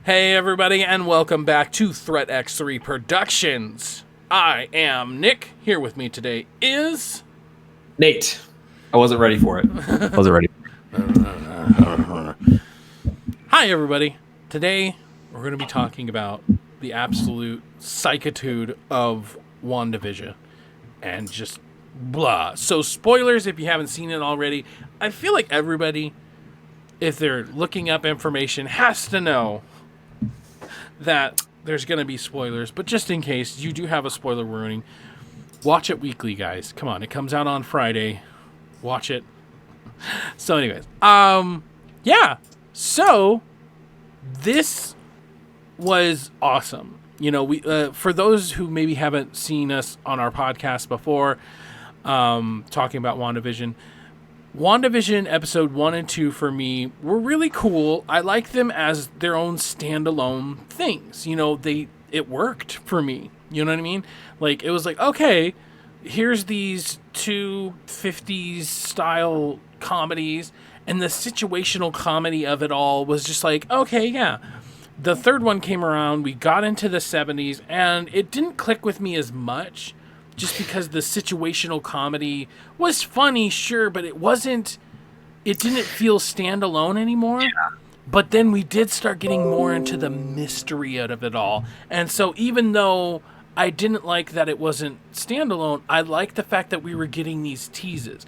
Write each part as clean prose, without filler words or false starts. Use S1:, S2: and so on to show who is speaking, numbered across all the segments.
S1: Hey everybody, and welcome back to Threat X3 Productions. I am Nick. Here with me today is
S2: Nate. I wasn't ready for it. Wasn't ready.
S1: Hi everybody. Today we're going to be talking about the absolute psychitude of Wandavision and just blah. So spoilers if you haven't seen it already. I feel like everybody, if they're looking up information, has to know that there's going to be spoilers, but just in case you do have a spoiler warning, watch it weekly, guys. Come on, it comes out on Friday. Watch it. So anyways, yeah. So this was awesome. You know, we for those who maybe haven't seen us on our podcast before, talking about WandaVision episode 1 and 2 for me were really cool. I like them as their own standalone things. You know, it worked for me. You know what I mean? Like, it was like, okay, here's these two 50s style comedies, and the situational comedy of it all was just like, okay, yeah. The third one came around, we got into the 70s, and it didn't click with me as much. Just because the situational comedy was funny, sure, but it didn't feel standalone anymore.
S2: Yeah.
S1: But then we did start getting more into the mystery out of it all. And so even though I didn't like that it wasn't standalone, I liked the fact that we were getting these teases.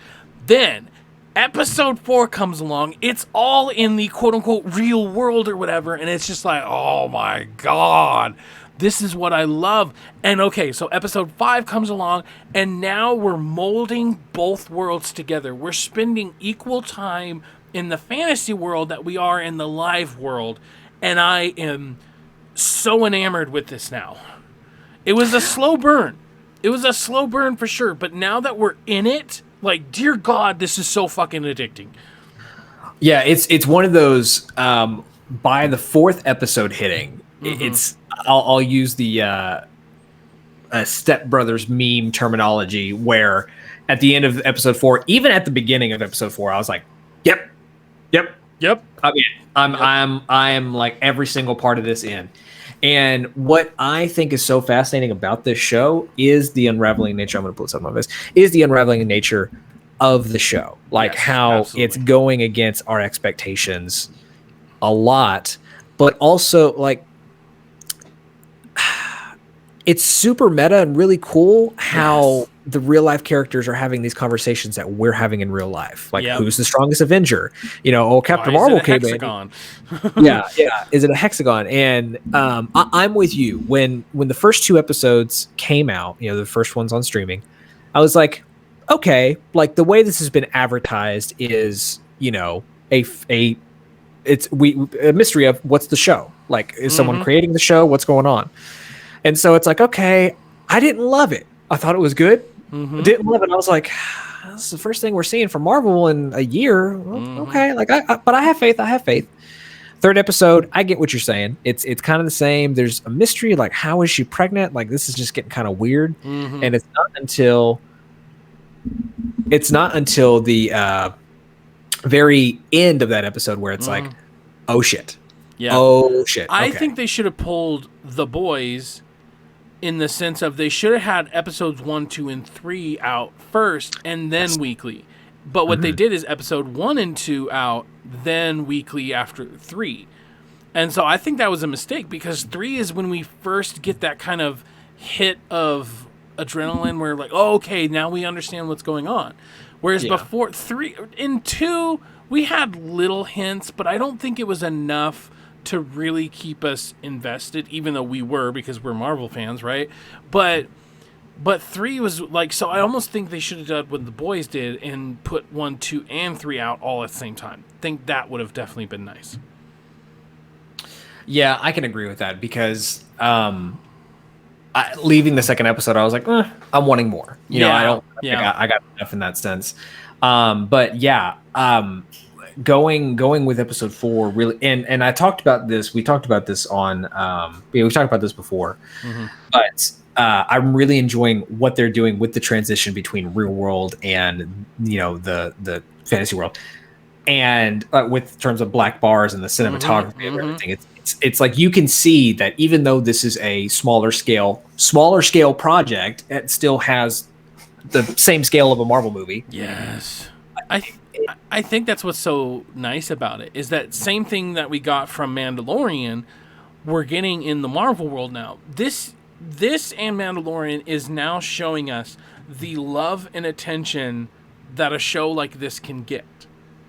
S1: Then episode 4 comes along. It's all in the quote-unquote real world or whatever, and it's just like, oh my God. This is what I love. And okay, so episode 5 comes along, and now we're molding both worlds together. We're spending equal time in the fantasy world that we are in the live world, and I am so enamored with this now. It was a slow burn. It was a slow burn for sure, but now that we're in it, like, dear God, this is so fucking addicting.
S2: Yeah, it's one of those, by the 4th episode hitting, it's I'll use the Step Brothers meme terminology, where at the end of episode 4, even at the beginning of episode 4, I was like, yep. I mean, I'm like every single part of this in. And what I think is so fascinating about this show is the unraveling nature. I'm going to pull this up on my face. Is the unraveling nature of the show, like, yes, how absolutely. It's going against our expectations a lot, but also like, it's super meta and really cool how the real life characters are having these conversations that we're having in real life. Like, who's the strongest Avenger? You know, Captain Marvel came in. yeah. Is it a hexagon? And I'm with you. When the first 2 episodes came out, you know, the first one's on streaming, I was like, okay, like, the way this has been advertised is, you know, a mystery of what's the show. Like, is someone creating the show? What's going on? And so it's like, okay, I didn't love it. I thought it was good. I didn't love it. I was like, this is the first thing we're seeing from Marvel in a year. Okay, like, but I have faith. Third episode, I get what you're saying. It's kind of the same. There's a mystery, like, how is she pregnant? Like, this is just getting kind of weird. And it's not until the very end of that episode where it's like, oh shit. Yeah. Oh shit. Okay.
S1: I think they should have pulled The Boys in the sense of they should have had episodes 1, 2, and 3 out first and then weekly. But what they did is episode 1 and 2 out, then weekly after 3. And so I think that was a mistake, because 3 is when we first get that kind of hit of adrenaline where, like, oh, okay, now we understand what's going on. Whereas before 3 in 2, we had little hints, but I don't think it was enough to really keep us invested, even though we were, because we're Marvel fans, right? But 3 was like, so I almost think they should have done what The Boys did and put 1, 2, and 3 out all at the same time. I think that would have definitely been nice.
S2: Yeah, I can agree with that, because leaving the second episode, I was like, I'm wanting more. You know, I got enough in that sense. But yeah, going with episode 4 really, and I talked about this. We talked about this on we talked about this before, but I'm really enjoying what they're doing with the transition between real world and, you know, the fantasy world, and with terms of black bars and the cinematography of everything. It's like you can see that even though this is a smaller scale project, it still has the same scale of a Marvel movie.
S1: Yes. I think that's what's so nice about it is that same thing that we got from Mandalorian, we're getting in the Marvel world now. This and Mandalorian is now showing us the love and attention that a show like this can get.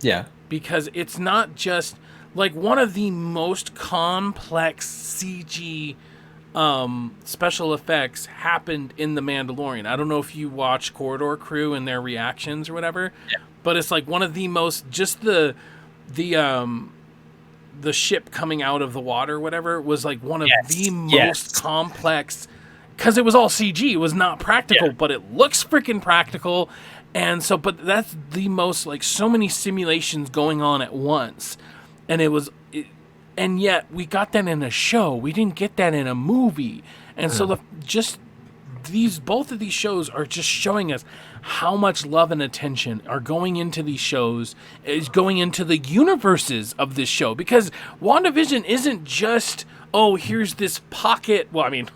S2: Yeah.
S1: Because it's not just like one of the most complex CG special effects happened in The Mandalorian. I don't know if you watch Corridor Crew and their reactions or whatever, but it's like one of the most, just the ship coming out of the water or whatever was like one of the most complex, because it was all CG. It was not practical, but it looks freaking practical. And so, but that's the most, like, so many simulations going on at once. And and yet we got that in a show. We didn't get that in a movie. And so both of these shows are just showing us how much love and attention are going into these shows, is going into the universes of this show. Because WandaVision isn't just, oh, here's this pocket. Well, I mean,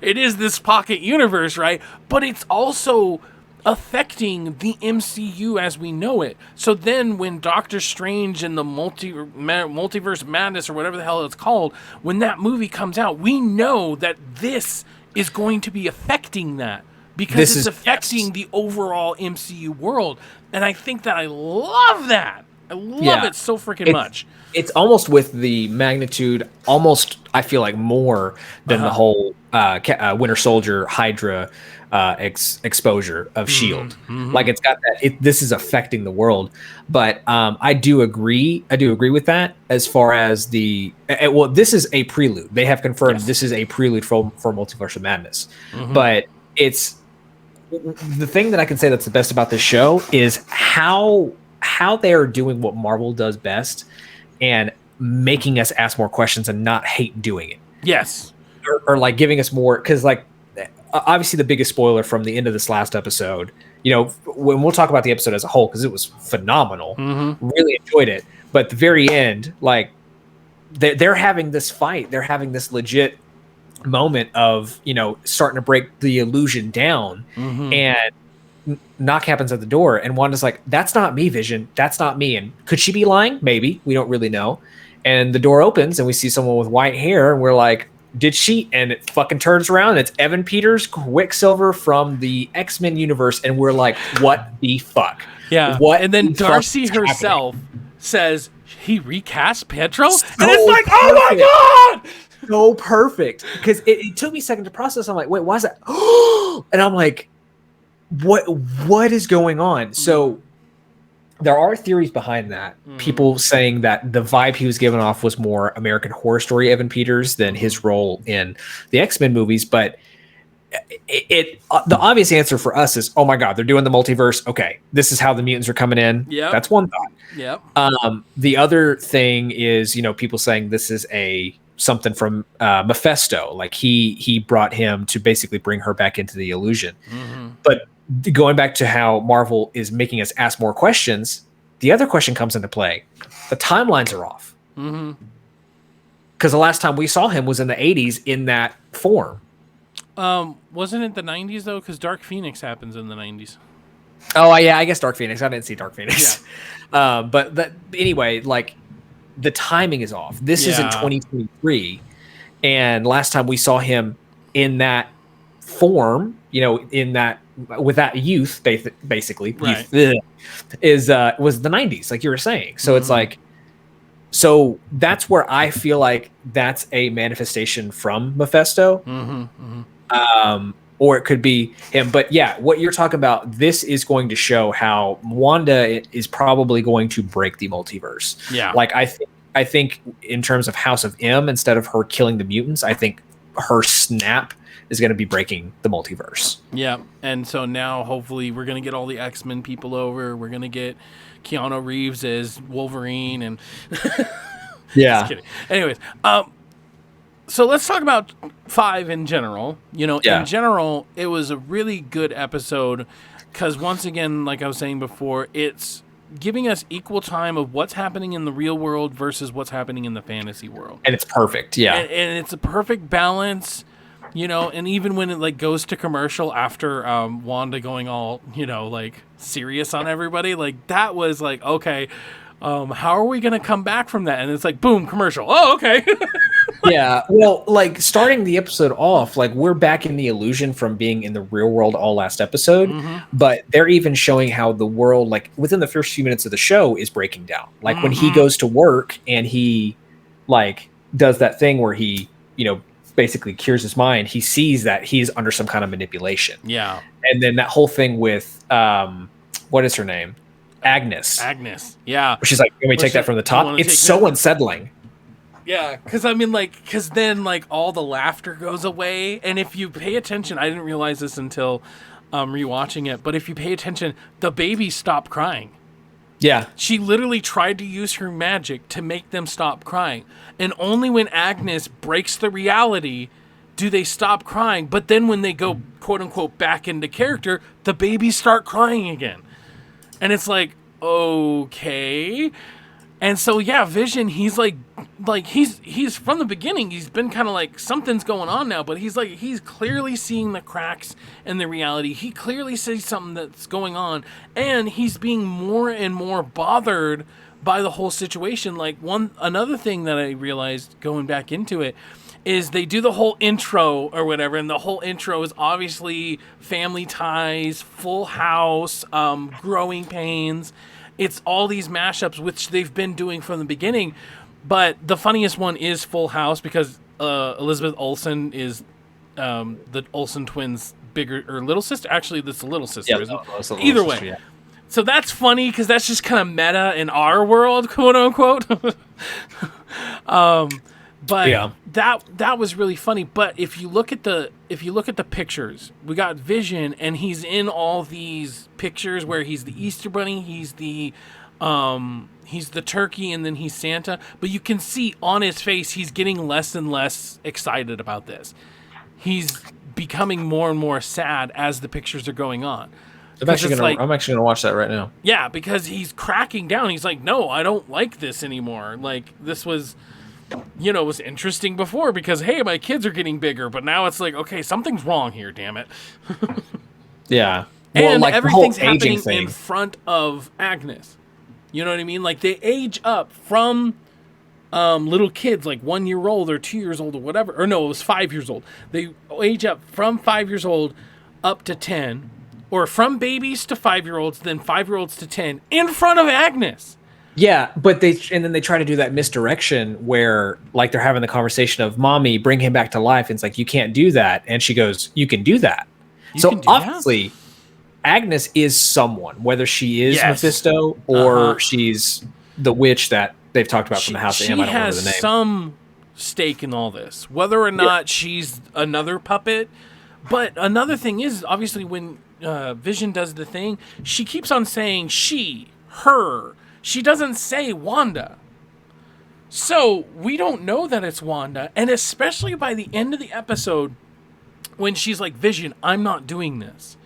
S1: it is this pocket universe, right? But it's also affecting the MCU as we know it. So then when Doctor Strange and the Multiverse Madness, or whatever the hell it's called, when that movie comes out, we know that this is going to be affecting that, because it's affecting the overall MCU world. And I think that I love that. I love it so freaking much.
S2: It's almost with the magnitude, almost, I feel like, more than the whole Winter Soldier Hydra exposure of S.H.I.E.L.D. Like, it's got that, this is affecting the world. But I do agree with that as far as well, this is a prelude. They have confirmed this is a prelude for Multiverse of Madness. But it's the thing that I can say that's the best about this show is how they are doing what Marvel does best and making us ask more questions and not hate doing it.
S1: Yes.
S2: Or like giving us more, because like obviously the biggest spoiler from the end of this last episode, when we'll talk about the episode as a whole, because it was phenomenal, really enjoyed it. But at the very end, like they're having this fight, they're having this legit moment of starting to break the illusion down, and knock happens at the door, and Wanda's like, "That's not me, Vision. That's not me." And could she be lying? Maybe. We don't really know. And the door opens, and we see someone with white hair, and we're like, did she? And it fucking turns around, and it's Evan Peters, Quicksilver from the X-Men universe, and we're like, what the fuck?
S1: Yeah. And then Darcy herself says, he recast Pietro? And it's like, oh my God!
S2: So perfect. Because it took me a second to process. I'm like, wait, why is that? And I'm like, what is going on? So there are theories behind that. People saying that the vibe he was giving off was more American Horror Story Evan Peters than his role in the X-Men movies. But the obvious answer for us is, oh my God, they're doing the multiverse. Okay, this is how the mutants are coming in.
S1: Yeah,
S2: that's one thought.
S1: Yeah.
S2: The other thing is, people saying this is something from Mephisto. Like he brought him to basically bring her back into the illusion. But going back to how Marvel is making us ask more questions, the other question comes into play. The timelines are off. Because the last time we saw him was in the 80s in that form.
S1: Wasn't it the 90s, though? Because Dark Phoenix happens in the 90s.
S2: Oh, yeah, I guess Dark Phoenix. I didn't see Dark Phoenix. Yeah. But anyway, like, the timing is off. This is in 2023. And last time we saw him in that form, in that, with that youth, basically,
S1: right,
S2: was the 90s, like you were saying. So it's like, so that's where I feel like that's a manifestation from Mephisto. Or it could be him. But yeah, what you're talking about, this is going to show how Wanda is probably going to break the multiverse.
S1: Yeah.
S2: Like, I think in terms of House of M, instead of her killing the mutants, I think her snap is going to be breaking the multiverse.
S1: Yeah, and so now hopefully we're going to get all the X-Men people over. We're going to get Keanu Reeves as Wolverine, and
S2: yeah.
S1: Just kidding. Anyways, so let's talk about 5 in general. In general, it was a really good episode because once again, like I was saying before, it's giving us equal time of what's happening in the real world versus what's happening in the fantasy world.
S2: And it's perfect. Yeah.
S1: And it's a perfect balance, you know, and even when it like goes to commercial after Wanda going all, you know, like serious on everybody, like that was like, okay, how are we going to come back from that? And it's like, boom, commercial. Oh, okay.
S2: Yeah. Well, like starting the episode off, like we're back in the illusion from being in the real world all last episode, but they're even showing how the world, like within the first few minutes of the show, is breaking down. Like when he goes to work and he like does that thing where he, you know, basically cures his mind, he sees that he's under some kind of manipulation.
S1: Yeah.
S2: And then that whole thing with what is her name? Agnes.
S1: Yeah.
S2: She's like, can we take that from the top? It's so unsettling.
S1: Yeah, because I mean, like, because then, like, all the laughter goes away. And if you pay attention, I didn't realize this until rewatching it, but if you pay attention, the baby stopped crying.
S2: Yeah.
S1: She literally tried to use her magic to make them stop crying. And only when Agnes breaks the reality do they stop crying. But then when they go, quote unquote, back into character, the babies start crying again. And it's like, okay. And so, yeah, Vision, he's like he's from the beginning, he's been kind of like, something's going on now, but he's clearly seeing the cracks in the reality. He clearly sees something that's going on, and he's being more and more bothered by the whole situation. Like, another thing that I realized going back into it is they do the whole intro or whatever, and the whole intro is obviously Family Ties, Full House, Growing Pains. It's all these mashups, which they've been doing from the beginning. But the funniest one is Full House, because Elizabeth Olsen is the Olsen twins' bigger or little sister. Actually, that's the little sister, isn't it? Either way. Yeah. So that's funny because that's just kind of meta in our world, quote unquote. But yeah, that was really funny. But if you look at the pictures, we got Vision, and he's in all these pictures where he's the Easter Bunny, he's the turkey, and then he's Santa. But you can see on his face he's getting less and less excited about this. He's becoming more and more sad as the pictures are going on.
S2: I'm actually gonna watch that right now.
S1: Yeah, because he's cracking down. He's like, no, I don't like this anymore. Like, this was, you know, it was interesting before because, hey, my kids are getting bigger, but now it's like, okay, something's wrong here, damn it.
S2: Yeah.
S1: Well, and like everything's happening in front of Agnes. You know what I mean? Like, they age up from little kids, like 1 year old or 2 years old or whatever. Or no, it was 5 years old. They age up from 5 years old up to 10, or from babies to 5-year-olds, then 5-year-olds to 10 in front of Agnes.
S2: Yeah, but then they try to do that misdirection where, like, they're having the conversation of, mommy, bring him back to life. And it's like, you can't do that. And she goes, you can do that. So obviously, Agnes is someone, whether she is Mephisto or she's the witch that they've talked about from the House of M. I don't remember the name.
S1: She has some stake in all this, whether or not she's another puppet. But another thing is, obviously, when Vision does the thing, she keeps on saying she, her. She doesn't say Wanda. So we don't know that it's Wanda. And especially by the end of the episode, when she's like, Vision, I'm not doing this.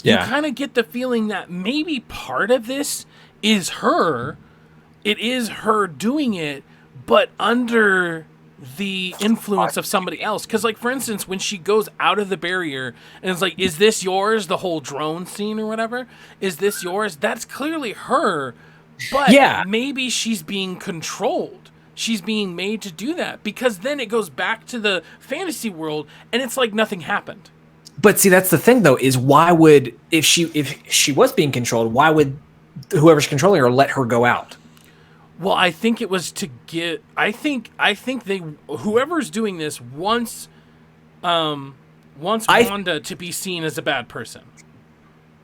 S1: Yeah. You kind of get the feeling that maybe part of this is her. It is her doing it, but under the influence of somebody else. Because, like, for instance, when she goes out of the barrier and it's like, is this yours? The whole drone scene or whatever. Is this yours? That's clearly her. But maybe she's being controlled. She's being made to do that. Because then it goes back to the fantasy world and it's like nothing happened.
S2: But see, that's the thing, though, is why would, if she was being controlled, why would whoever's controlling her let her go out?
S1: Well, I think it was to get. I think they, whoever's doing this wants Wanda to be seen as a bad person.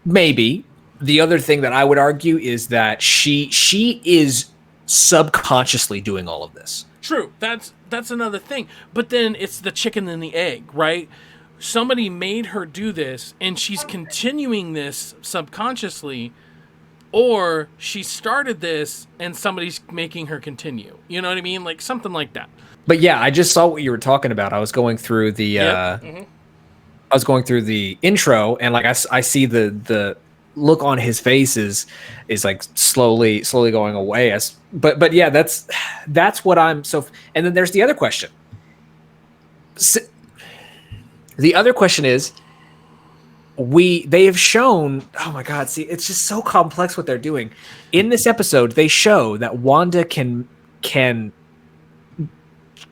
S2: Maybe. The other thing that I would argue is that she is subconsciously doing all of this.
S1: True. That's another thing. But then it's the chicken and the egg, right? Somebody made her do this, and she's continuing this subconsciously. Or she started this and somebody's making her continue. You know what I mean? Like something like that.
S2: But yeah, I just saw what you were talking about. I was going through the I was going through the intro, and like I see the look on his face is like slowly going away. But yeah, that's what I'm so. And then there's the other question. The other question is, they have shown, oh my god, see, it's just so complex what they're doing. In this episode, they show that Wanda can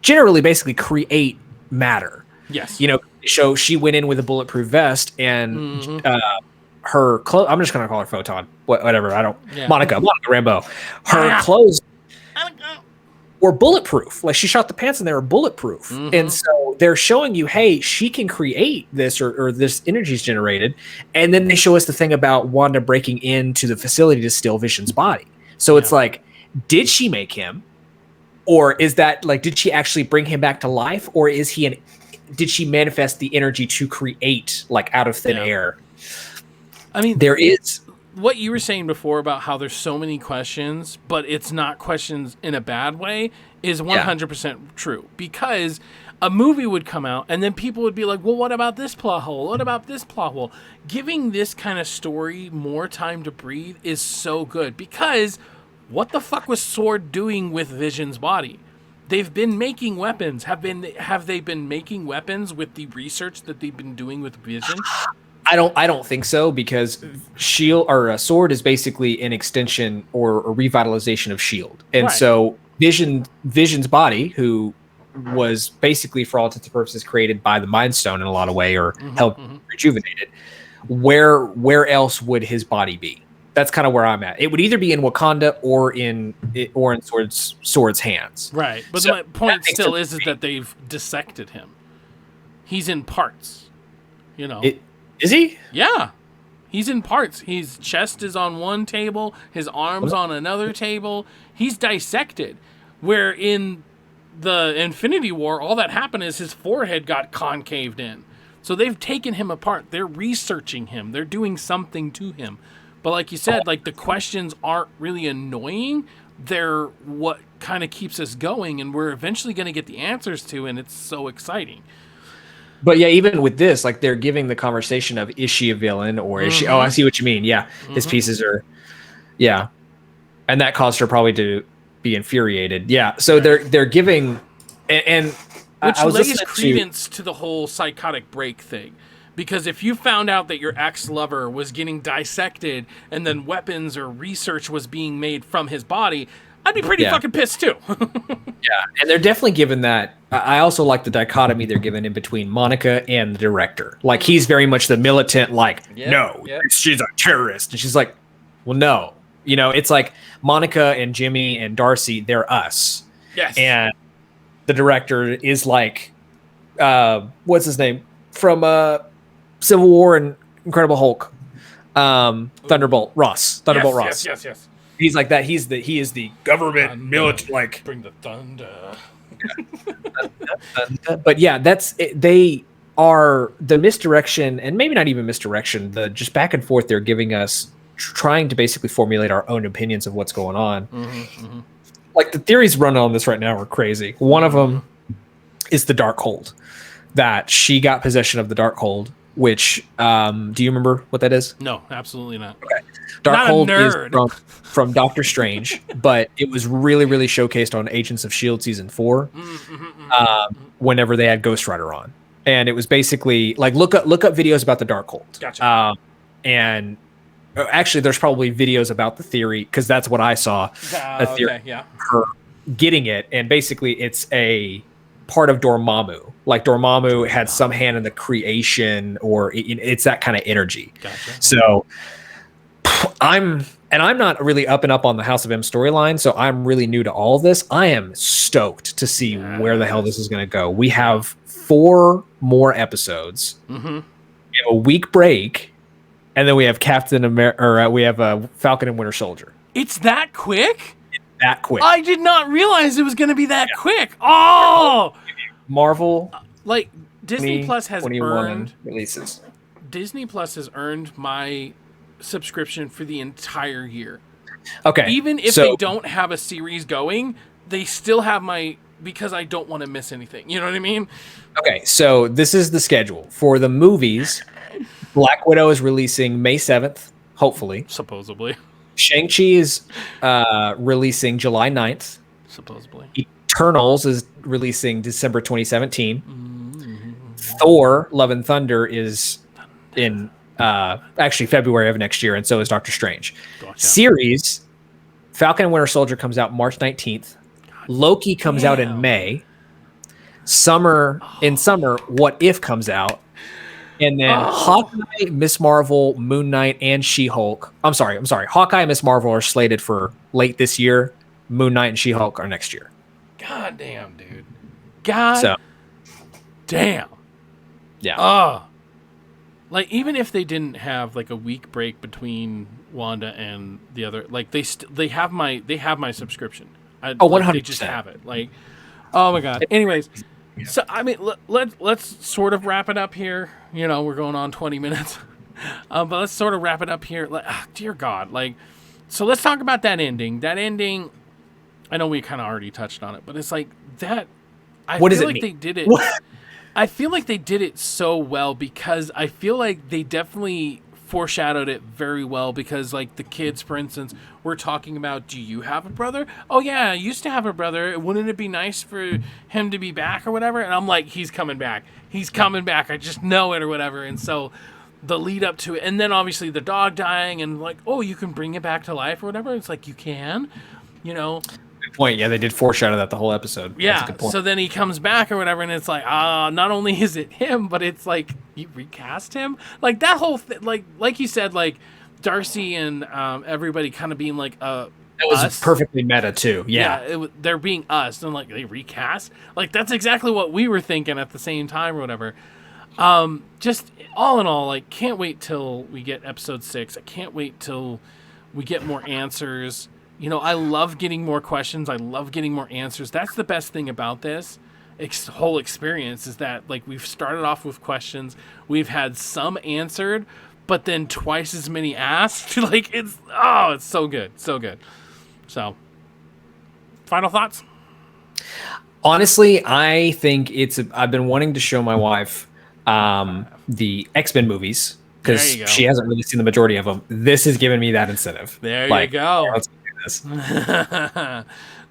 S2: generally basically create matter.
S1: Yes.
S2: You know, so she went in with a bulletproof vest and her clothes, I'm just going to call her Photon. Whatever, I don't. Yeah. Monica Rambeau. Her clothes were bulletproof. Like, she shot the pants and they were bulletproof. And so they're showing you, hey, she can create this or this energy is generated. And then they show us the thing about Wanda breaking into the facility to steal Vision's body. So it's like, did she make him? Or is that like, did she actually bring him back to life? Or did she manifest the energy to create like out of thin air?
S1: I mean,
S2: there is
S1: what you were saying before about how there's so many questions, but it's not questions in a bad way, is 100% true. Because a movie would come out and then people would be like, well, what about this plot hole? What about this plot hole? Giving this kind of story more time to breathe is so good, because what the fuck was S.W.O.R.D. doing with Vision's body? They've been making weapons. Have they been making weapons with the research that they've been doing with Vision?
S2: I don't think so, because Shield or S.W.O.R.D. is basically an extension or a revitalization of Shield, and so Vision's body, who was basically for all intents and purposes created by the Mind Stone in a lot of way, or helped rejuvenate it. Where else would his body be? That's kind of where I'm at. It would either be in Wakanda or in S.W.O.R.D.'s hands.
S1: Right, but so my point still is that they've dissected him. He's in parts. You know.
S2: Is he?
S1: Yeah. He's in parts. His chest is on one table, his arms on another table. He's dissected. Where in the Infinity War, all that happened is his forehead got concaved in. So they've taken him apart. They're researching him. They're doing something to him. But like you said, like, the questions aren't really annoying. They're what kind of keeps us going, and we're eventually going to get the answers to, and it's so exciting.
S2: But yeah, even with this, like, they're giving the conversation of, is she a villain or is she? Oh, I see what you mean. Yeah, his pieces are, and that caused her probably to be infuriated. Yeah, so they're giving, and
S1: which lays credence to the whole psychotic break thing, because if you found out that your ex-lover was getting dissected and then weapons or research was being made from his body, I'd be pretty fucking pissed too.
S2: Yeah, and they're definitely given that. I also like the dichotomy they're given in between Monica and the director. Like, he's very much the militant, like, she's a terrorist. And she's like, well, no. You know, it's like Monica and Jimmy and Darcy, they're us.
S1: Yes.
S2: And the director is like, what's his name? From Civil War and Incredible Hulk. Thunderbolt Ross. Ross.
S1: Yes.
S2: He's like that. He is the government militant, like,
S1: bring the thunder.
S2: But yeah, that's it. They are the misdirection, and maybe not even misdirection, the just back and forth they're giving us, trying to basically formulate our own opinions of what's going on. Like, the theories run on this right now are crazy. One of them is the Darkhold, that she got possession of the Darkhold, which do you remember what that is?
S1: No, absolutely not.
S2: Okay. Darkhold is from Doctor Strange, but it was really, really showcased on Agents of S.H.I.E.L.D. season 4, whenever they had Ghost Rider on. And it was basically like, look up videos about the Darkhold.
S1: Gotcha.
S2: And actually, there's probably videos about the theory, because that's what I saw. A theory her getting it, and basically it's a part of Dormammu. Like, Dormammu had some hand in the creation, or it's that kind of energy.
S1: Gotcha.
S2: So I'm not really up on the House of M storyline, so I'm really new to all of this. I am stoked to see where the hell this is going to go. We have 4 more episodes. We have a week break, and then we have we have Falcon and Winter Soldier.
S1: It's that quick?
S2: That quick.
S1: I did not realize it was going to be that quick. Oh!
S2: Marvel,
S1: like, Disney Plus has earned
S2: releases.
S1: Disney Plus has earned my subscription for the entire year.
S2: Okay.
S1: Even if they don't have a series going, they still have my, because I don't want to miss anything. You know what I mean?
S2: Okay, so this is the schedule. For the movies, Black Widow is releasing May 7th. hopefully.
S1: Supposedly.
S2: Shang-Chi is releasing July 9th.
S1: Supposedly.
S2: Eternals is releasing December 2017.
S1: Mm-hmm.
S2: Thor: Love and Thunder is in actually February of next year, and so is Doctor Strange.
S1: Gotcha.
S2: Series: Falcon and Winter Soldier comes out March 19th. Loki comes out in May. Summer, What If comes out. And then Hawkeye, Miss Marvel, Moon Knight, and She-Hulk. I'm sorry. Hawkeye and Miss Marvel are slated for late this year. Moon Knight and She-Hulk are next year.
S1: God damn, dude. Damn.
S2: Yeah.
S1: Like, even if they didn't have like a week break between Wanda and the other, like they have my subscription.
S2: 100%.
S1: They just have it. Like, oh my god. Anyways, so I mean, let's sort of wrap it up here. You know, we're going on 20 minutes, but let's sort of wrap it up here. Like, dear God, like, so let's talk about that ending. That ending, I know we kind of already touched on it, but it's like that.
S2: What does it mean?
S1: They did it. I feel like they did it so well because I feel like they definitely foreshadowed it very well because, like, the kids, for instance, were talking about, do you have a brother? Oh, yeah, I used to have a brother. Wouldn't it be nice for him to be back or whatever? And I'm like, he's coming back. He's coming back. I just know it or whatever. And so the lead up to it, and then obviously the dog dying and like, oh, you can bring it back to life or whatever. It's like, you can, you know.
S2: Good point. Yeah, they did foreshadow that the whole episode.
S1: Yeah, so then he comes back or whatever, and it's like, not only is it him, but it's like, you recast him? Like, that whole thing, like you said, like, Darcy and everybody kind of being like, that
S2: was
S1: us.
S2: Perfectly meta, too. Yeah.
S1: They're being us, and like, they recast? Like, that's exactly what we were thinking at the same time or whatever. Just, all in all, like, can't wait till we get episode 6. I can't wait till we get more answers. You know, I love getting more questions. I love getting more answers. That's the best thing about this whole experience is that, like, we've started off with questions. We've had some answered, but then twice as many asked. Like, it's so good. So good. So, final thoughts?
S2: Honestly, I think I've been wanting to show my wife the X-Men movies because she hasn't really seen the majority of them. This has given me that incentive.
S1: There you go.
S2: Yeah, let's do this.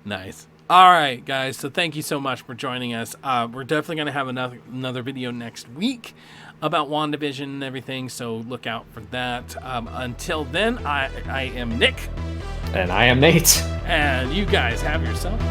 S1: Nice. All right, guys. So thank you so much for joining us. We're definitely going to have another video next week about WandaVision and everything. So look out for that. Until then, I am Nick.
S2: And I am Nate.
S1: And you guys have yourself